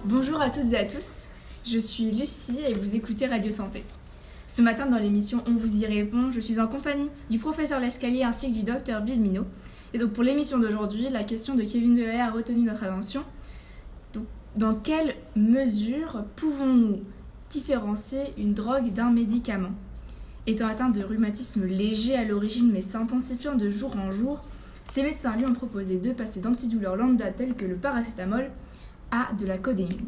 Bonjour à toutes et à tous, je suis Lucie et vous écoutez Radio Santé. Ce matin dans l'émission On vous y répond, je suis en compagnie du professeur Lescalier ainsi que du docteur Villeminot. Et donc pour l'émission d'aujourd'hui, la question de Kevin Delahaye a retenu notre attention. Donc, dans quelle mesure pouvons-nous différencier une drogue d'un médicament ? Étant atteint de rhumatisme léger à l'origine mais s'intensifiant de jour en jour, ces médecins lui ont proposé de passer d'antidouleurs lambda tels que le paracétamol à de la codéine.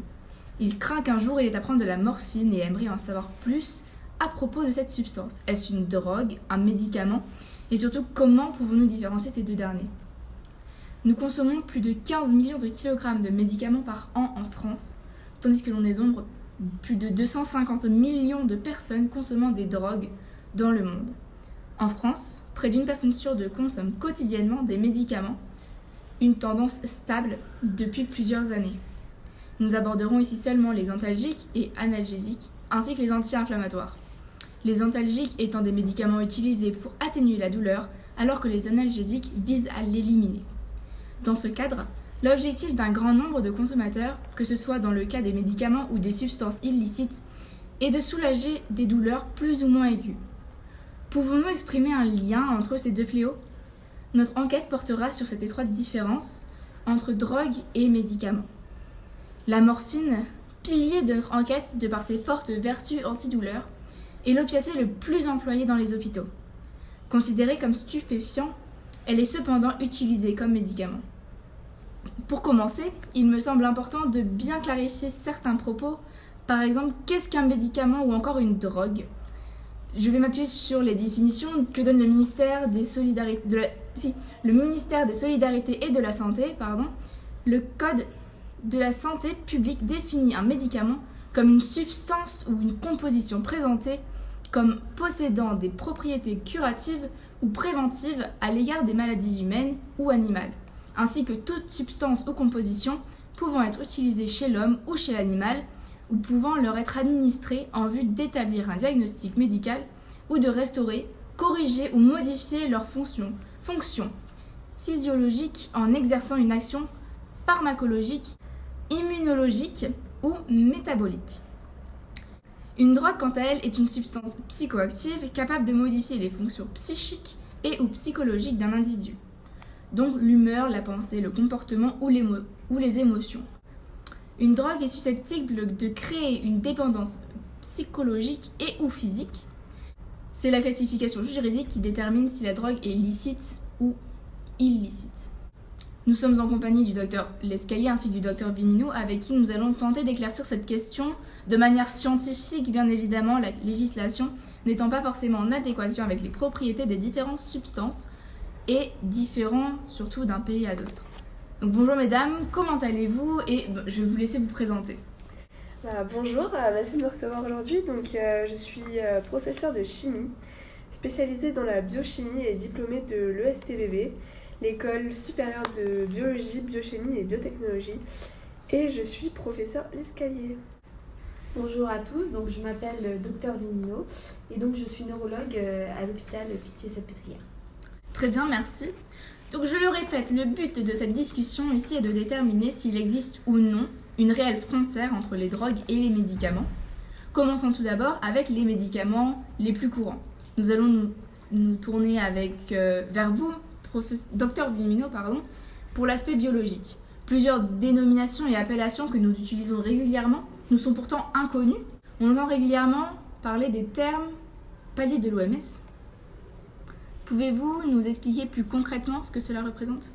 Il craint qu'un jour il ait à prendre de la morphine et aimerait en savoir plus à propos de cette substance. Est-ce une drogue, un médicament ? Et surtout, comment pouvons-nous différencier ces deux derniers ? Nous consommons plus de 15 millions de kilogrammes de médicaments par an en France, tandis que l'on est nombre plus de 250 millions de personnes consommant des drogues dans le monde. En France, près d'une personne sur deux consomme quotidiennement des médicaments, une tendance stable depuis plusieurs années. Nous aborderons ici seulement les antalgiques et analgésiques, ainsi que les anti-inflammatoires. Les antalgiques étant des médicaments utilisés pour atténuer la douleur, alors que les analgésiques visent à l'éliminer. Dans ce cadre, l'objectif d'un grand nombre de consommateurs, que ce soit dans le cas des médicaments ou des substances illicites, est de soulager des douleurs plus ou moins aiguës. Pouvons-nous exprimer un lien entre ces deux fléaux ? Notre enquête portera sur cette étroite différence entre drogue et médicaments. La morphine, pilier de notre enquête de par ses fortes vertus antidouleurs, est l'opiacé le plus employé dans les hôpitaux. Considérée comme stupéfiant, elle est cependant utilisée comme médicament. Pour commencer, il me semble important de bien clarifier certains propos. Par exemple, qu'est-ce qu'un médicament ou encore une drogue ? Je vais m'appuyer sur les définitions que donne le ministère des Solidarités, le ministère des Solidarités et de la Santé. Le Code de la santé publique définit un médicament comme une substance ou une composition présentée comme possédant des propriétés curatives ou préventives à l'égard des maladies humaines ou animales, ainsi que toute substance ou composition pouvant être utilisée chez l'homme ou chez l'animal, ou pouvant leur être administrée en vue d'établir un diagnostic médical ou de restaurer, corriger ou modifier leurs fonctions physiologiques en exerçant une action pharmacologique, immunologique ou métabolique. Une drogue, quant à elle, est une substance psychoactive capable de modifier les fonctions psychiques et ou psychologiques d'un individu, donc l'humeur, la pensée, le comportement ou les émotions. Une drogue est susceptible de créer une dépendance psychologique et ou physique. C'est la classification juridique qui détermine si la drogue est licite ou illicite. Nous sommes en compagnie du docteur Lescalier ainsi que du docteur Villeminot avec qui nous allons tenter d'éclaircir cette question de manière scientifique, bien évidemment, la législation n'étant pas forcément en adéquation avec les propriétés des différentes substances et différent surtout d'un pays à l'autre. Donc bonjour mesdames, comment allez-vous ? Et je vais vous laisser vous présenter. Bonjour, merci de me recevoir aujourd'hui. Je suis professeure de chimie, spécialisée dans la biochimie et diplômée de l'ESTBB, l'école supérieure de biologie, biochimie et biotechnologie. Et je suis professeure Lescalier. Bonjour à tous, je m'appelle Dr Villeminot et je suis neurologue à l'hôpital Pitié-Salpêtrière. Très bien, merci. Donc je le répète, le but de cette discussion ici est de déterminer s'il existe ou non une réelle frontière entre les drogues et les médicaments. Commençons tout d'abord avec les médicaments les plus courants. Nous allons nous tourner vers vous, Dr Villeminot, pour l'aspect biologique. Plusieurs dénominations et appellations que nous utilisons régulièrement nous sont pourtant inconnues. On entend régulièrement parler des termes paliers de l'OMS. Pouvez-vous nous expliquer plus concrètement ce que cela représente ?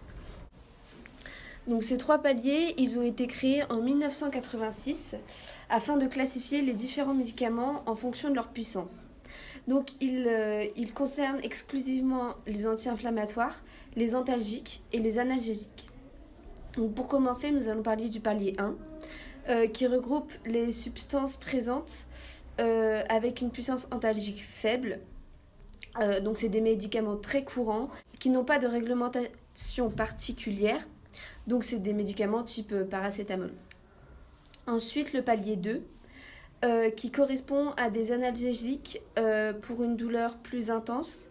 Ces trois paliers, ils ont été créés en 1986 afin de classifier les différents médicaments en fonction de leur puissance. Ils concernent exclusivement les anti-inflammatoires, les antalgiques et les analgésiques. Pour commencer, nous allons parler du palier 1, qui regroupe les substances présentes avec une puissance antalgique faible. C'est des médicaments très courants qui n'ont pas de réglementation particulière. C'est des médicaments type paracétamol. Ensuite, le palier 2, qui correspond à des analgésiques pour une douleur plus intense.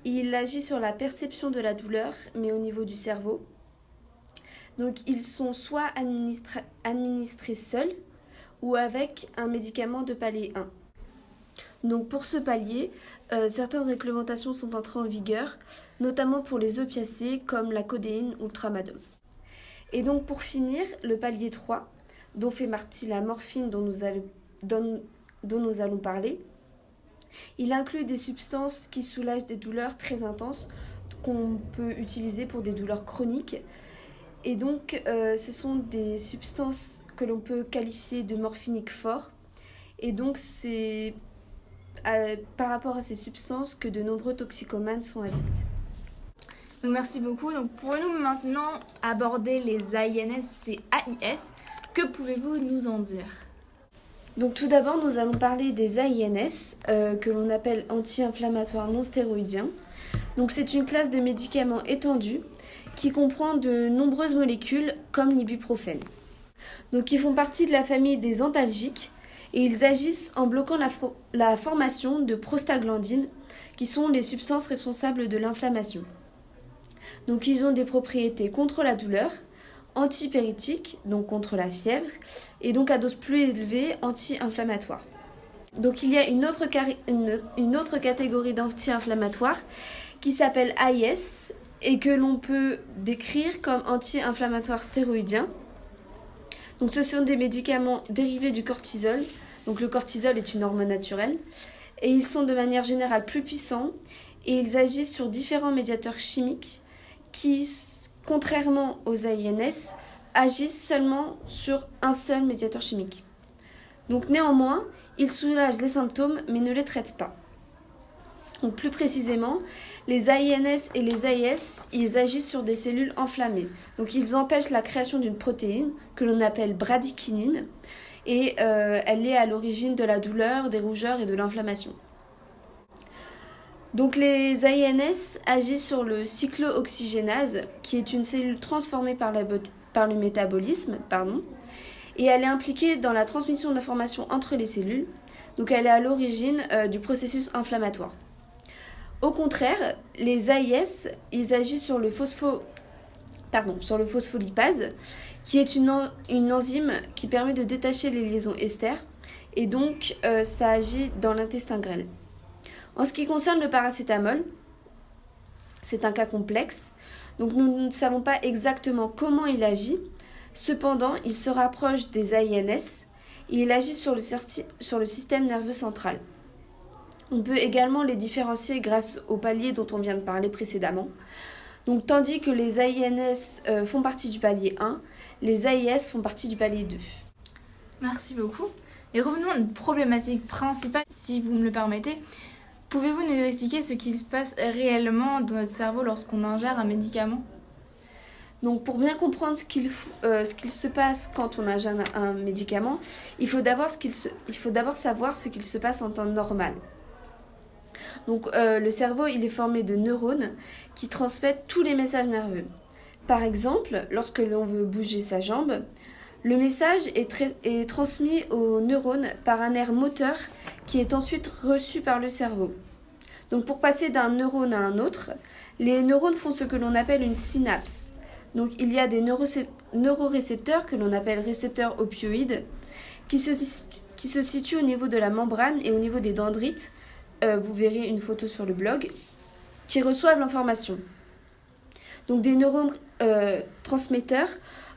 Il agit sur la perception de la douleur, mais au niveau du cerveau. Donc ils sont soit administrés seuls ou avec un médicament de palier 1. Donc pour ce palier, certaines réglementations sont entrées en vigueur, notamment pour les opiacés comme la codéine ou le tramadol. Et donc pour finir, le palier 3, dont fait partie la morphine dont nous allons parler, il inclut des substances qui soulagent des douleurs très intenses qu'on peut utiliser pour des douleurs chroniques. Et donc ce sont des substances que l'on peut qualifier de morphiniques forts. Et donc c'est par rapport à ces substances que de nombreux toxicomanes sont addicts. Donc merci beaucoup. Donc pourrez-nous maintenant aborder les AINS et AIS? Que pouvez-vous nous en dire? Donc tout d'abord, nous allons parler des AINS, que l'on appelle anti-inflammatoires non stéroïdiens. Donc c'est une classe de médicaments étendue qui comprend de nombreuses molécules comme l'ibuprofène. Donc ils font partie de la famille des antalgiques et ils agissent en bloquant la formation de prostaglandines qui sont les substances responsables de l'inflammation. Donc ils ont des propriétés contre la douleur, antipyrétiques, donc contre la fièvre, et donc à dose plus élevée, anti-inflammatoire. Donc il y a une autre catégorie d'anti-inflammatoires qui s'appelle AIS et que l'on peut décrire comme anti-inflammatoires stéroïdiens. Donc ce sont des médicaments dérivés du cortisol. Donc le cortisol est une hormone naturelle et ils sont de manière générale plus puissants et ils agissent sur différents médiateurs chimiques qui, contrairement aux AINS, agissent seulement sur un seul médiateur chimique. Donc néanmoins, ils soulagent les symptômes mais ne les traitent pas. Donc plus précisément, les AINS et les AIS, ils agissent sur des cellules enflammées. Donc ils empêchent la création d'une protéine que l'on appelle bradykinin et elle est à l'origine de la douleur, des rougeurs et de l'inflammation. Donc les AINS agissent sur le cyclooxygénase, qui est une cellule transformée par le métabolisme, et elle est impliquée dans la transmission d'informations entre les cellules, donc elle est à l'origine du processus inflammatoire. Au contraire, les AIS, ils agissent sur le phospholipase, qui est une enzyme qui permet de détacher les liaisons ester, et donc ça agit dans l'intestin grêle. En ce qui concerne le paracétamol, c'est un cas complexe, donc nous ne savons pas exactement comment il agit. Cependant, il se rapproche des AINS et il agit sur le système nerveux central. On peut également les différencier grâce au palier dont on vient de parler précédemment. Donc, tandis que les AINS font partie du palier 1, les AIS font partie du palier 2. Merci beaucoup. Et revenons à une problématique principale, si vous me le permettez. Pouvez-vous nous expliquer ce qui se passe réellement dans notre cerveau lorsqu'on ingère un médicament? Donc pour bien comprendre ce qu'il se passe quand on ingère un médicament, il faut d'abord savoir ce qu'il se passe en temps normal. Donc le cerveau, il est formé de neurones qui transmettent tous les messages nerveux. Par exemple, lorsque l'on veut bouger sa jambe, le message est transmis aux neurones par un nerf moteur qui est ensuite reçu par le cerveau. Donc pour passer d'un neurone à un autre, les neurones font ce que l'on appelle une synapse. Donc il y a des neurorécepteurs que l'on appelle récepteurs opioïdes qui se situent au niveau de la membrane et au niveau des dendrites, vous verrez une photo sur le blog, qui reçoivent l'information. Donc des neurones transmetteurs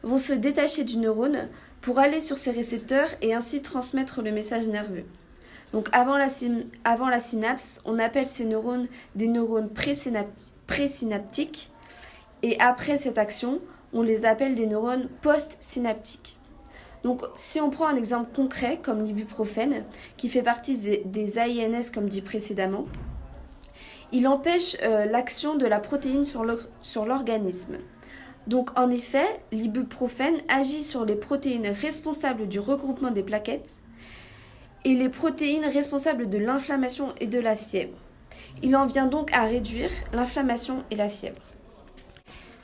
vont se détacher du neurone pour aller sur ces récepteurs et ainsi transmettre le message nerveux. Donc avant la synapse, on appelle ces neurones des neurones présynaptiques et après cette action, on les appelle des neurones postsynaptiques. Donc si on prend un exemple concret comme l'ibuprofène, qui fait partie des AINS comme dit précédemment, il empêche l'action de la protéine sur l'organisme. Donc en effet, l'ibuprofène agit sur les protéines responsables du regroupement des plaquettes et les protéines responsables de l'inflammation et de la fièvre. Il en vient donc à réduire l'inflammation et la fièvre.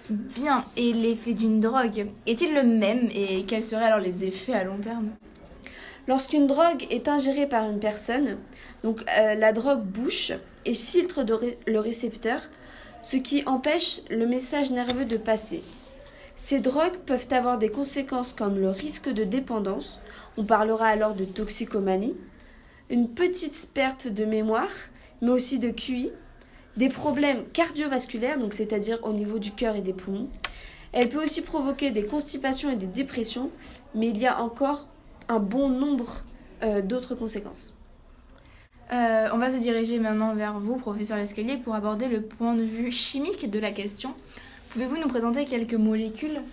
Bien, et l'effet d'une drogue est-il le même et quels seraient alors les effets à long terme? Lorsqu'une drogue est ingérée par une personne, donc la drogue bouche et filtre le récepteur, ce qui empêche le message nerveux de passer. Ces drogues peuvent avoir des conséquences comme le risque de dépendance, on parlera alors de toxicomanie, une petite perte de mémoire, mais aussi de QI, des problèmes cardiovasculaires, donc c'est-à-dire au niveau du cœur et des poumons. Elle peut aussi provoquer des constipations et des dépressions, mais il y a encore un bon nombre d'autres conséquences. On va se diriger maintenant vers vous, professeur Lescalier, pour aborder le point de vue chimique de la question. Pouvez-vous nous présenter quelques molécules ?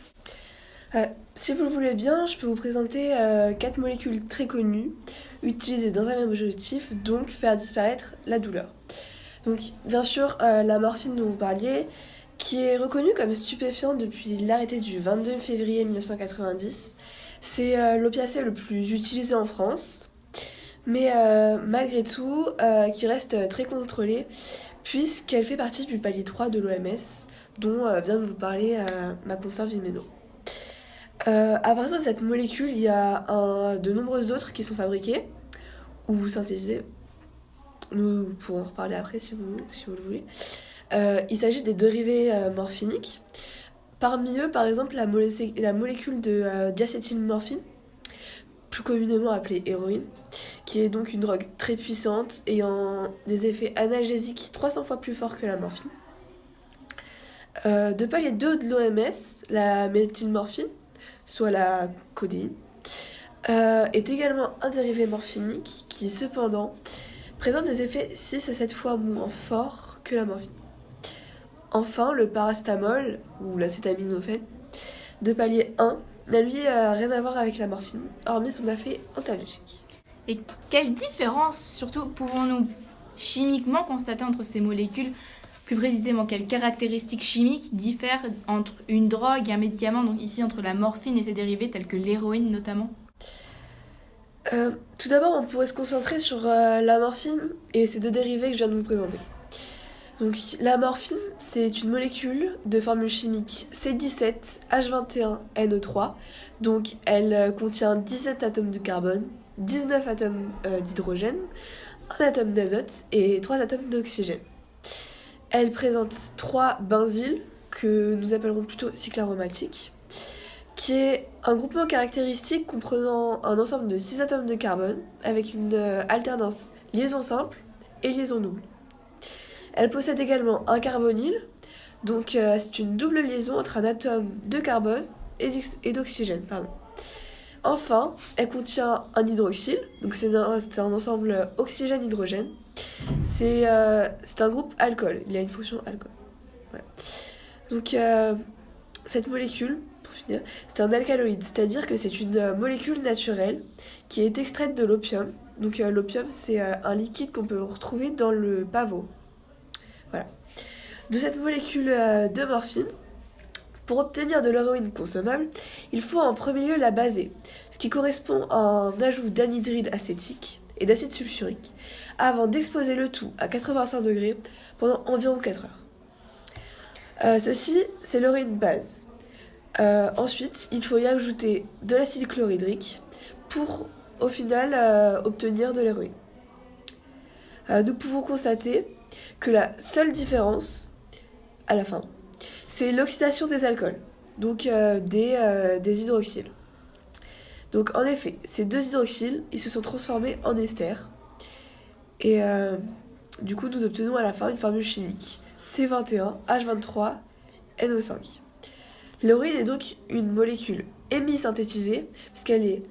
Si vous le voulez bien, je peux vous présenter 4 molécules très connues, utilisées dans un même objectif, donc faire disparaître la douleur. Donc, bien sûr, la morphine dont vous parliez, qui est reconnue comme stupéfiant depuis l'arrêté du 22 février 1990. C'est l'opiacé le plus utilisé en France, mais malgré tout, qui reste très contrôlée, puisqu'elle fait partie du palier 3 de l'OMS, dont vient de vous parler ma consoeur Vimeno. À partir de cette molécule, il y a de nombreuses autres qui sont fabriquées ou synthésées. Nous pourrons en reparler après si vous le voulez. Il s'agit des dérivés morphiniques. Parmi eux, par exemple, la molécule de diacétylmorphine, plus communément appelée héroïne, qui est donc une drogue très puissante ayant des effets analgésiques 300 fois plus forts que la morphine. De palier 2 de l'OMS, la méthylmorphine, soit la codéine, est également un dérivé morphinique qui, cependant, présente des effets 6 à 7 fois moins forts que la morphine. Enfin, le paracétamol, ou l'acétaminophène, de palier 1, n'a lui rien à voir avec la morphine, hormis son effet antalgique. Et quelle différence, surtout, pouvons-nous chimiquement constater entre ces molécules ? Plus précisément, quelles caractéristiques chimiques diffèrent entre une drogue et un médicament, donc ici entre la morphine et ses dérivés tels que l'héroïne notamment ? Tout d'abord, on pourrait se concentrer sur la morphine et ses deux dérivés que je viens de vous présenter. Donc, la morphine, c'est une molécule de formule chimique C17H21NO3. Donc, elle contient 17 atomes de carbone, 19 atomes d'hydrogène, 1 atome d'azote et 3 atomes d'oxygène. Elle présente 3 benzyles, que nous appellerons plutôt cyclaromatiques, qui est un groupement caractéristique comprenant un ensemble de 6 atomes de carbone avec une alternance liaison simple et liaison double. Elle possède également un carbonyle, donc c'est une double liaison entre un atome de carbone et d'oxygène. Enfin, elle contient un hydroxyle, donc c'est un ensemble oxygène-hydrogène. C'est un groupe alcool, il a une fonction alcool. Voilà. Donc cette molécule, pour finir, c'est un alcaloïde, c'est-à-dire que c'est une molécule naturelle qui est extraite de l'opium. Donc l'opium, c'est un liquide qu'on peut retrouver dans le pavot. Voilà. De cette molécule de morphine, pour obtenir de l'héroïne consommable, il faut en premier lieu la baser, ce qui correspond à un ajout d'anhydride acétique et d'acide sulfurique, avant d'exposer le tout à 85 degrés pendant environ 4 heures. Ceci, c'est l'héroïne base. Ensuite, il faut y ajouter de l'acide chlorhydrique pour, au final, obtenir de l'héroïne. Nous pouvons constater que la seule différence, à la fin, c'est l'oxydation des alcools, donc des hydroxyles. Donc en effet, ces deux hydroxyles, ils se sont transformés en ester. Et du coup, nous obtenons à la fin une formule chimique C21H23NO5. L'héroïne est donc une molécule hémisynthétisée, puisqu'elle est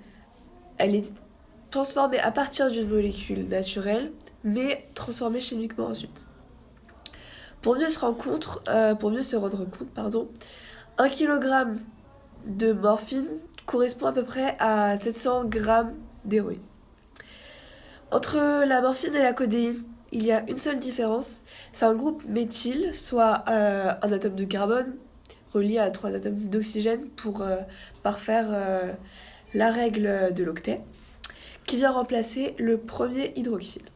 transformée à partir d'une molécule naturelle, mais transformée chimiquement ensuite. Pour mieux se rendre compte, 1 kg de morphine correspond à peu près à 700 g d'héroïne. Entre la morphine et la codéine, il y a une seule différence, c'est un groupe méthyle, soit un atome de carbone relié à 3 atomes d'oxygène pour parfaire la règle de l'octet, qui vient remplacer le premier hydroxyle.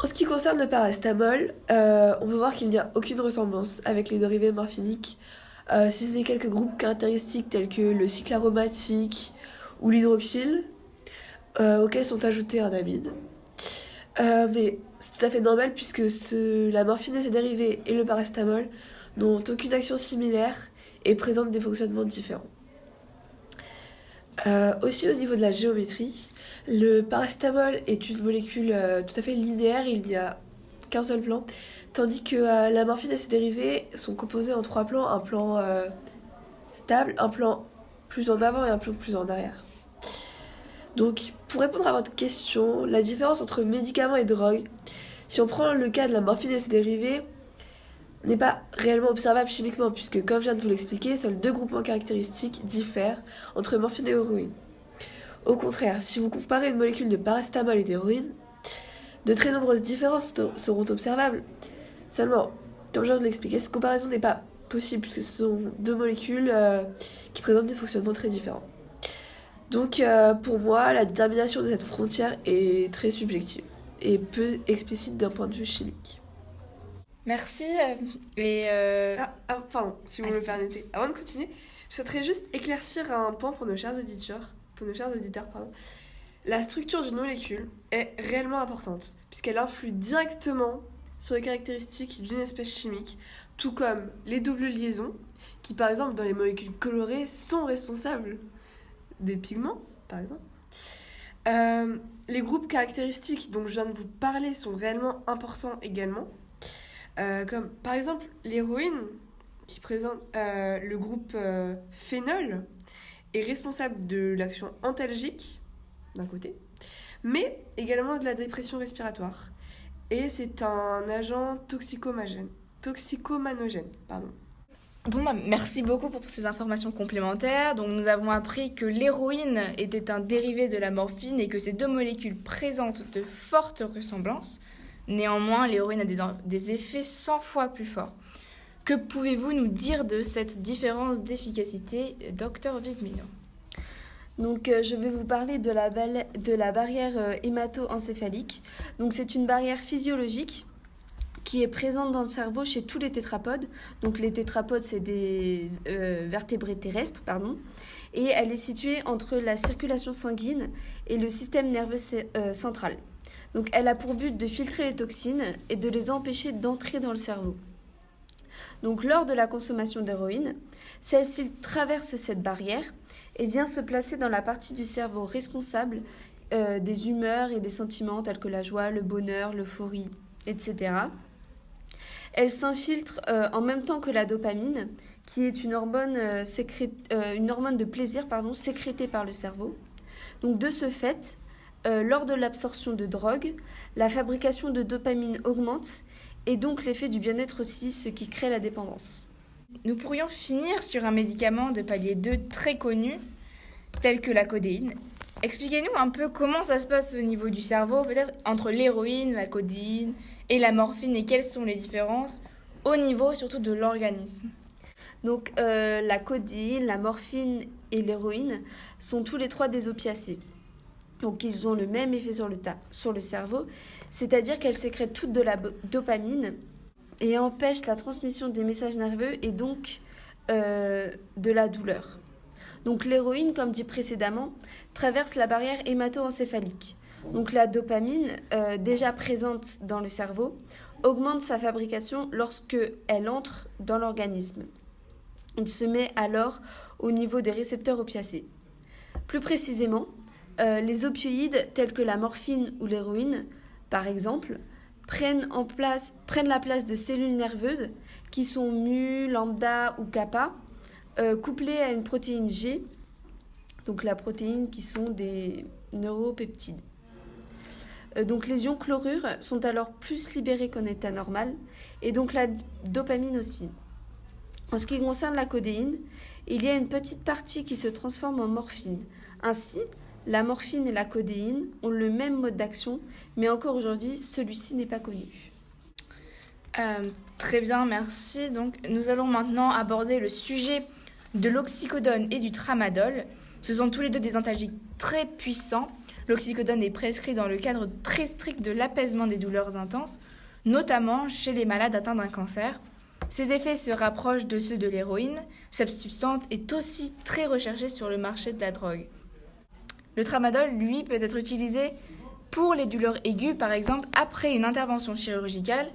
En ce qui concerne le paracétamol, on peut voir qu'il n'y a aucune ressemblance avec les dérivés morphiniques, si ce n'est quelques groupes caractéristiques tels que le cyclaromatique ou l'hydroxyle, auxquels sont ajoutés un amide. Mais c'est tout à fait normal puisque la morphine et ses dérivés et le paracétamol n'ont aucune action similaire et présentent des fonctionnements différents. Aussi au niveau de la géométrie, le paracétamol est une molécule tout à fait linéaire, il n'y a qu'un seul plan, tandis que la morphine et ses dérivés sont composés en 3 plans, un plan stable, un plan plus en avant et un plan plus en arrière. Donc, pour répondre à votre question, la différence entre médicaments et drogue, si on prend le cas de la morphine et ses dérivés, n'est pas réellement observable chimiquement, puisque comme je viens de vous l'expliquer, seuls 2 groupements caractéristiques diffèrent entre morphine et héroïne. Au contraire, si vous comparez une molécule de paracétamol et d'héroïne, de très nombreuses différences seront observables. Seulement, comme je viens de l'expliquer, cette comparaison n'est pas possible, puisque ce sont 2 molécules qui présentent des fonctionnements très différents. Donc pour moi, la détermination de cette frontière est très subjective et peu explicite d'un point de vue chimique. Merci. Pardon, si vous me le permettez. Avant de continuer, je souhaiterais juste éclaircir un point pour nos chers auditeurs. La structure d'une molécule est réellement importante, puisqu'elle influe directement sur les caractéristiques d'une espèce chimique, tout comme les doubles liaisons, qui par exemple dans les molécules colorées sont responsables des pigments, par exemple. Les groupes caractéristiques dont je viens de vous parler sont réellement importants également. Comme par exemple l'héroïne qui présente le groupe phénol est responsable de l'action antalgique d'un côté, mais également de la dépression respiratoire. Et c'est un agent toxicomanogène. Merci beaucoup pour ces informations complémentaires. Donc, nous avons appris que l'héroïne était un dérivé de la morphine et que ces 2 molécules présentent de fortes ressemblances. Néanmoins, l'héroïne a des effets 100 fois plus forts. Que pouvez-vous nous dire de cette différence d'efficacité, Dr Vigmino ? Donc, je vais vous parler de la barrière hémato-encéphalique. Donc, c'est une barrière physiologique qui est présente dans le cerveau chez tous les tétrapodes. Donc, les tétrapodes, c'est des vertébrés terrestres, et elle est située entre la circulation sanguine et le système nerveux central. Donc, elle a pour but de filtrer les toxines et de les empêcher d'entrer dans le cerveau. Donc, lors de la consommation d'héroïne, celle-ci traverse cette barrière et vient se placer dans la partie du cerveau responsable des humeurs et des sentiments tels que la joie, le bonheur, l'euphorie, etc. Elle s'infiltre en même temps que la dopamine, qui est une hormone de plaisir sécrétée par le cerveau. Donc, de ce fait, lors de l'absorption de drogue, la fabrication de dopamine augmente et donc l'effet du bien-être aussi, ce qui crée la dépendance. Nous pourrions finir sur un médicament de palier 2 très connu, tel que la codéine. Expliquez-nous un peu comment ça se passe au niveau du cerveau, peut-être entre l'héroïne, la codéine et la morphine, et quelles sont les différences au niveau surtout de l'organisme. Donc la codéine, la morphine et l'héroïne sont tous les 3 des opiacés. Donc ils ont le même effet sur le cerveau, c'est-à-dire qu'elles sécrètent toutes de la dopamine et empêchent la transmission des messages nerveux et donc de la douleur. Donc l'héroïne, comme dit précédemment, traverse la barrière hémato-encéphalique. Donc la dopamine, déjà présente dans le cerveau, augmente sa fabrication lorsque elle entre dans l'organisme. Il se met alors au niveau des récepteurs opiacés. Plus précisément, les opioïdes tels que la morphine ou l'héroïne, par exemple, prennent la place de cellules nerveuses qui sont mu, lambda ou kappa, couplées à une protéine G, donc la protéine qui sont des neuropeptides. Donc les ions chlorure sont alors plus libérés qu'en état normal, et donc la dopamine aussi. En ce qui concerne la codéine, il y a une petite partie qui se transforme en morphine. Ainsi, la morphine et la codéine ont le même mode d'action, mais encore aujourd'hui, celui-ci n'est pas connu. Très bien, merci. Donc, nous allons maintenant aborder le sujet de l'oxycodone et du tramadol. Ce sont tous les 2 des antalgiques très puissants. L'oxycodone est prescrit dans le cadre très strict de l'apaisement des douleurs intenses, notamment chez les malades atteints d'un cancer. Ses effets se rapprochent de ceux de l'héroïne. Cette substance est aussi très recherchée sur le marché de la drogue. Le tramadol, lui, peut être utilisé pour les douleurs aiguës, par exemple après une intervention chirurgicale,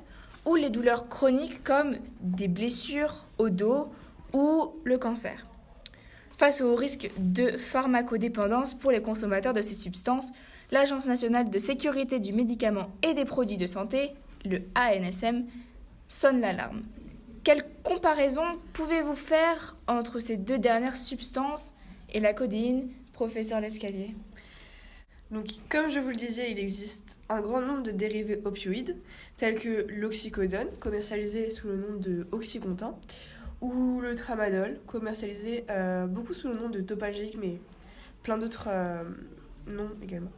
ou les douleurs chroniques comme des blessures au dos ou le cancer. Face au risque de pharmacodépendance pour les consommateurs de ces substances, l'Agence nationale de sécurité du médicament et des produits de santé, le ANSM, sonne l'alarme. Quelle comparaison pouvez-vous faire entre ces deux dernières substances et la codéine, professeur Lescalier? Donc, comme je vous le disais, il existe un grand nombre de dérivés opioïdes, tels que l'oxycodone, commercialisé sous le nom de Oxycontin, ou le tramadol, commercialisé beaucoup sous le nom de Topalgic, mais plein d'autres noms également.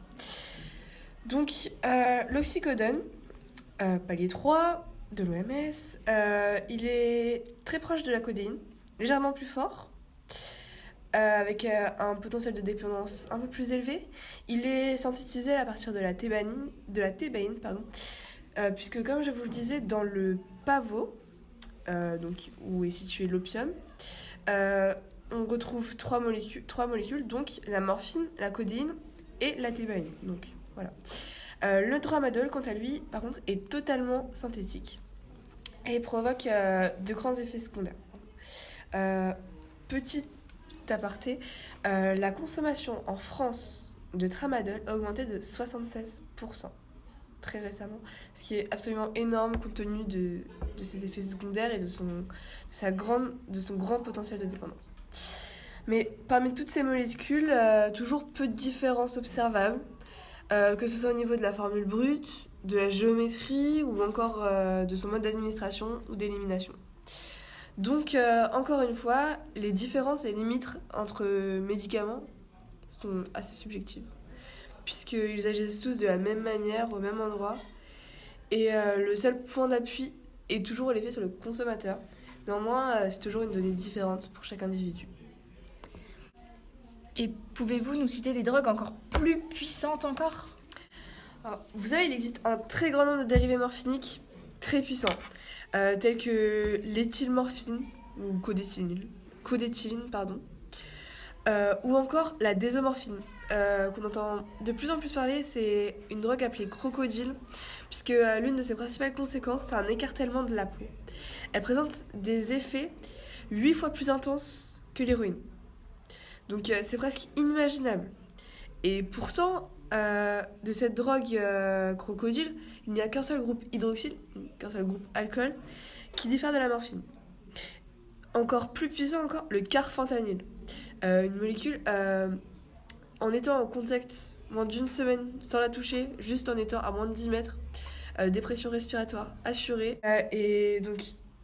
Donc, l'oxycodone, palier 3 de l'OMS, il est très proche de la codéine, légèrement plus fort, avec un potentiel de dépendance un peu plus élevé. Il est synthétisé à partir de la thébaïne, puisque comme je vous le disais, dans le pavot, donc, où est situé l'opium, on retrouve trois molécules, donc la morphine, la codéine et la thébaïne. Donc, voilà. Le tramadol, quant à lui, par contre, est totalement synthétique et provoque de grands effets secondaires. Petit aparté, la consommation en France de tramadol a augmenté de 76% très récemment, ce qui est absolument énorme compte tenu de ses effets secondaires et de son grand potentiel de dépendance. Mais parmi toutes ces molécules, toujours peu de différences observables, que ce soit au niveau de la formule brute, de la géométrie ou encore de son mode d'administration ou d'élimination. Donc, encore une fois, les différences et limites entre médicaments sont assez subjectives, puisqu'ils agissent tous de la même manière, au même endroit, et le seul point d'appui est toujours l'effet sur le consommateur. Néanmoins, c'est toujours une donnée différente pour chaque individu. Et pouvez-vous nous citer des drogues encore plus puissantes encore ? Alors, vous savez, il existe un très grand nombre de dérivés morphiniques très puissants, tels que l'éthylmorphine, ou codéthyline, ou encore la désomorphine, qu'on entend de plus en plus parler. C'est une drogue appelée crocodile, puisque l'une de ses principales conséquences, c'est un écartèlement de la peau. Elle présente des effets 8 fois plus intenses que l'héroïne. Donc c'est presque inimaginable. Et pourtant, de cette drogue crocodile, il n'y a qu'un seul groupe hydroxyle, qu'un seul groupe alcool, qui diffère de la morphine. Encore plus puissant encore, le carfentanyl. Une molécule, en étant en contact moins d'une semaine sans la toucher, juste en étant à moins de 10 mètres, dépression respiratoire assurée. Et donc,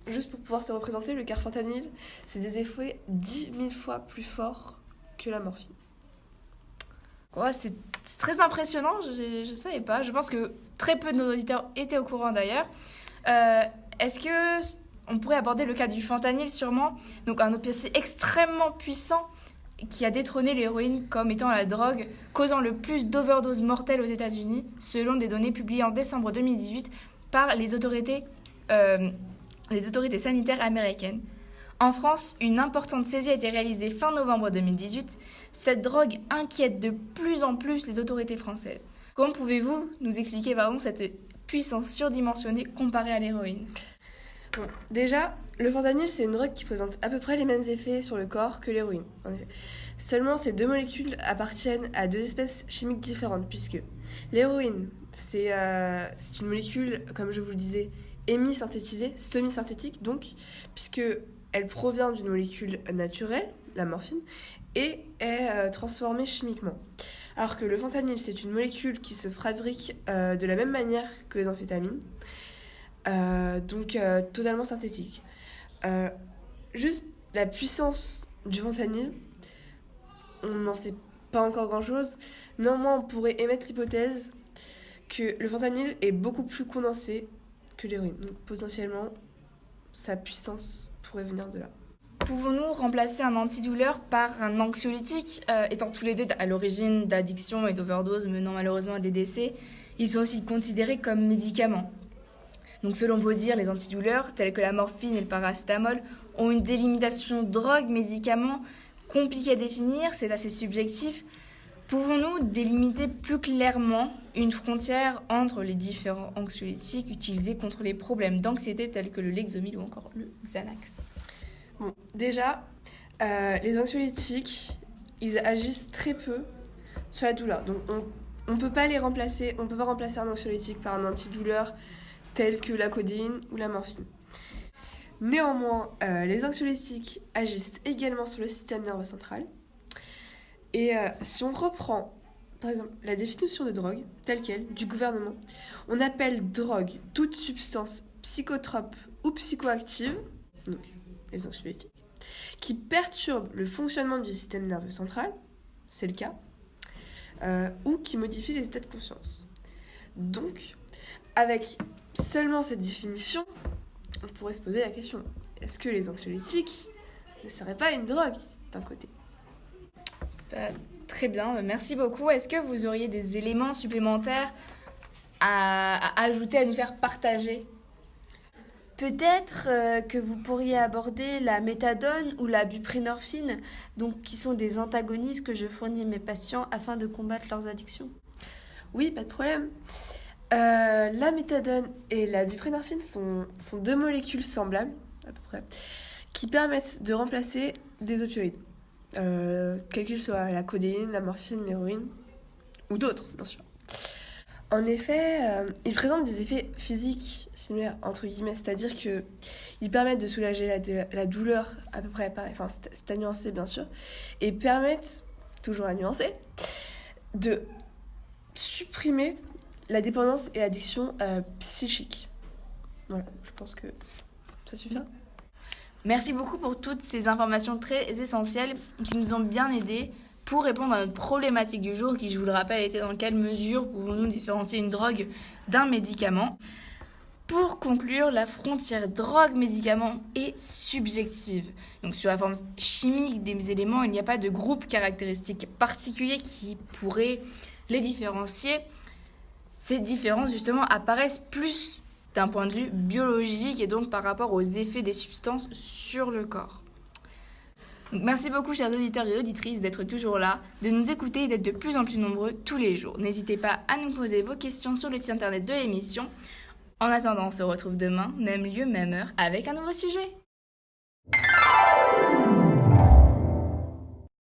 juste pour pouvoir se représenter, le carfentanyl, c'est des effets 10 000 fois plus forts que la morphine. Ouais, c'est très impressionnant, je ne savais pas. Je pense que très peu de nos auditeurs étaient au courant d'ailleurs. Est-ce qu'on pourrait aborder le cas du fentanyl sûrement, donc un opiacé extrêmement puissant qui a détrôné l'héroïne comme étant la drogue causant le plus d'overdoses mortelles aux États-Unis, selon des données publiées en décembre 2018 par les autorités sanitaires américaines. En France, une importante saisie a été réalisée fin novembre 2018. Cette drogue inquiète de plus en plus les autorités françaises. Comment pouvez-vous nous expliquer cette puissance surdimensionnée comparée à l'héroïne ? Bon, déjà, le fentanyl, c'est une drogue qui présente à peu près les mêmes effets sur le corps que l'héroïne. En effet. Seulement, ces deux molécules appartiennent à deux espèces chimiques différentes, puisque l'héroïne, c'est une molécule, comme je vous le disais, hémisynthétisée, semi-synthétique donc, puisque elle provient d'une molécule naturelle, la morphine, et est transformée chimiquement. Alors que le fentanyl, c'est une molécule qui se fabrique de la même manière que les amphétamines, donc totalement synthétique. Juste la puissance du fentanyl, on n'en sait pas encore grand-chose. Néanmoins, on pourrait émettre l'hypothèse que le fentanyl est beaucoup plus condensé que l'héroïne. Donc potentiellement, sa puissance pourrait venir de là. Pouvons-nous remplacer un antidouleur par un anxiolytique, étant tous les deux à l'origine d'addictions et d'overdoses menant malheureusement à des décès, ils sont aussi considérés comme médicaments. Donc selon vos dires, les antidouleurs, tels que la morphine et le paracétamol, ont une délimitation drogue-médicament compliquée à définir, c'est assez subjectif. Pouvons-nous délimiter plus clairement une frontière entre les différents anxiolytiques utilisés contre les problèmes d'anxiété tels que le Lexomil ou encore le Xanax ? Bon, déjà, les anxiolytiques, ils agissent très peu sur la douleur. Donc on peut pas les remplacer, on peut pas remplacer un anxiolytique par un antidouleur tel que la codéine ou la morphine. Néanmoins, les anxiolytiques agissent également sur le système nerveux central. Et si on reprend, par exemple, la définition de drogue, telle qu'elle, du gouvernement, on appelle drogue toute substance psychotrope ou psychoactive, donc les anxiolytiques, qui perturbe le fonctionnement du système nerveux central, c'est le cas, ou qui modifie les états de conscience. Donc, avec seulement cette définition, on pourrait se poser la question, est-ce que les anxiolytiques ne seraient pas une drogue, d'un côté ? Très bien, merci beaucoup. Est-ce que vous auriez des éléments supplémentaires à ajouter, à nous faire partager ? Peut-être que vous pourriez aborder la méthadone ou la buprenorphine, donc qui sont des antagonistes que je fournis à mes patients afin de combattre leurs addictions. Oui, pas de problème. La méthadone et la buprenorphine sont deux molécules semblables, à peu près, qui permettent de remplacer des opioïdes, quels qu'ils soient, la codéine, la morphine, l'héroïne, ou d'autres, bien sûr. En effet, ils présentent des effets physiques similaires, entre guillemets, c'est-à-dire qu'ils permettent de soulager la douleur, à peu près pareil, enfin c'est à nuancer bien sûr, et permettent, toujours à nuancer, de supprimer la dépendance et l'addiction psychique. Voilà, je pense que ça suffit. Merci beaucoup pour toutes ces informations très essentielles qui nous ont bien aidés pour répondre à notre problématique du jour qui, je vous le rappelle, était dans quelle mesure pouvons-nous différencier une drogue d'un médicament. Pour conclure, la frontière drogue-médicament est subjective. Donc sur la forme chimique des éléments, il n'y a pas de groupe caractéristique particulier qui pourrait les différencier. Ces différences, justement, apparaissent plus d'un point de vue biologique et donc par rapport aux effets des substances sur le corps. Donc, merci beaucoup, chers auditeurs et auditrices, d'être toujours là, de nous écouter et d'être de plus en plus nombreux tous les jours. N'hésitez pas à nous poser vos questions sur le site internet de l'émission. En attendant, on se retrouve demain, même lieu, même heure, avec un nouveau sujet.